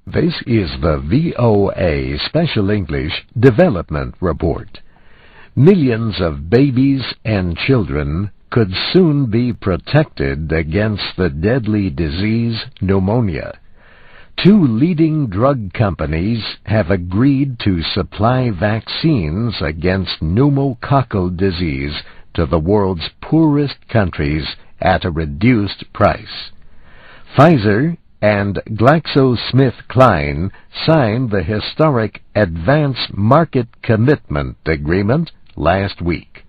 This is the VOA Special English Development Report. Millions of babies and children could soon be protected against the deadly disease pneumonia. Two leading drug companies have agreed to supply vaccines against pneumococcal disease to the world's poorest countries at a reduced price. Pfizer and GlaxoSmithKline signed the historic Advance Market Commitment Agreement last week.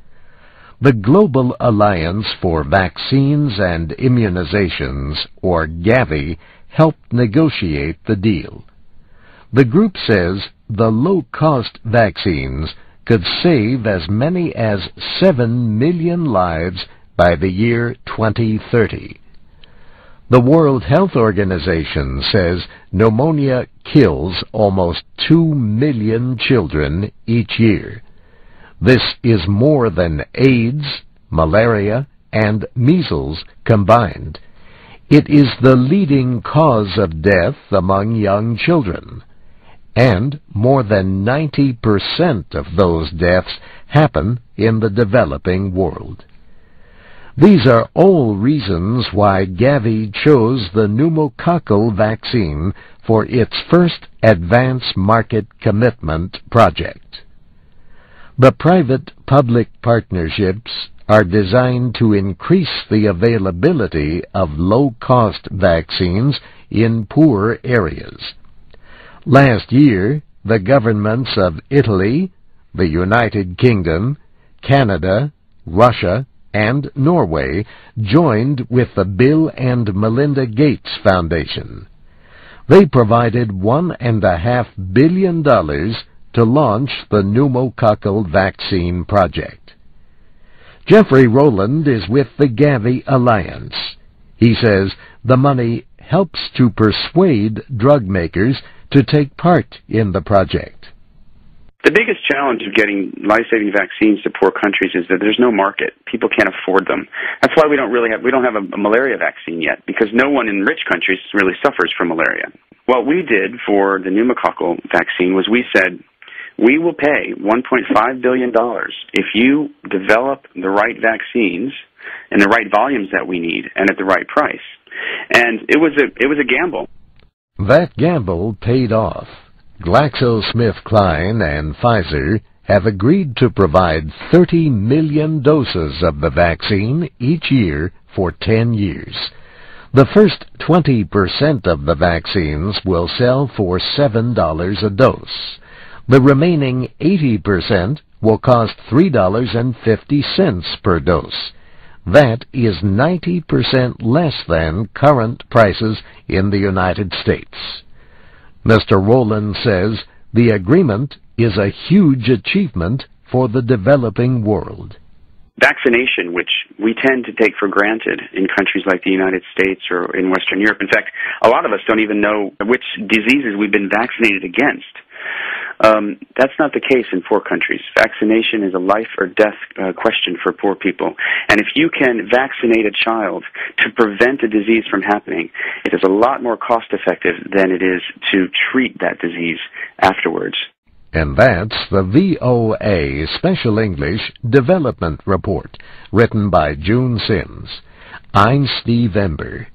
The Global Alliance for Vaccines and Immunizations, or Gavi, helped negotiate the deal. The group says the low-cost vaccines could save as many as 7 million lives by the year 2030. The World Health Organization says pneumonia kills almost 2 million children each year. This is more than AIDS, malaria, and measles combined. It is the leading cause of death among young children, and more than 90% of those deaths happen in the developing world. These are all reasons why Gavi chose the pneumococcal vaccine for its first Advance Market Commitment project. The private-public partnerships are designed to increase the availability of low-cost vaccines in poor areas. Last year, the governments of Italy, the United Kingdom, Canada, Russia, and Norway joined with the Bill and Melinda Gates Foundation. They provided $1.5 billion to launch the pneumococcal vaccine project. Jeffrey Rowland is with the Gavi Alliance. He says the money helps to persuade drug makers to take part in the project. The biggest challenge of getting life-saving vaccines to poor countries is that there's no market. People can't afford them. That's why we don't have a malaria vaccine yet, because no one in rich countries really suffers from malaria. What we did for the pneumococcal vaccine was we said, we will pay $1.5 billion if you develop the right vaccines in the right volumes that we need and at the right price. And it was a gamble. That gamble paid off. GlaxoSmithKline and Pfizer have agreed to provide 30 million doses of the vaccine each year for 10 years. The first 20% of the vaccines will sell for $7 a dose. The remaining 80% will cost $3.50 per dose. That is 90% less than current prices in the United States. Mr. Rowland says the agreement is a huge achievement for the developing world. Vaccination, which we tend to take for granted in countries like the United States or in Western Europe. In fact, a lot of us don't even know which diseases we've been vaccinated against. That's not the case in poor countries. Vaccination is a life or death question for poor people. And if you can vaccinate a child to prevent a disease from happening, it is a lot more cost-effective than it is to treat that disease afterwards. And that's the VOA Special English Development Report, written by June Sims. I'm Steve Ember.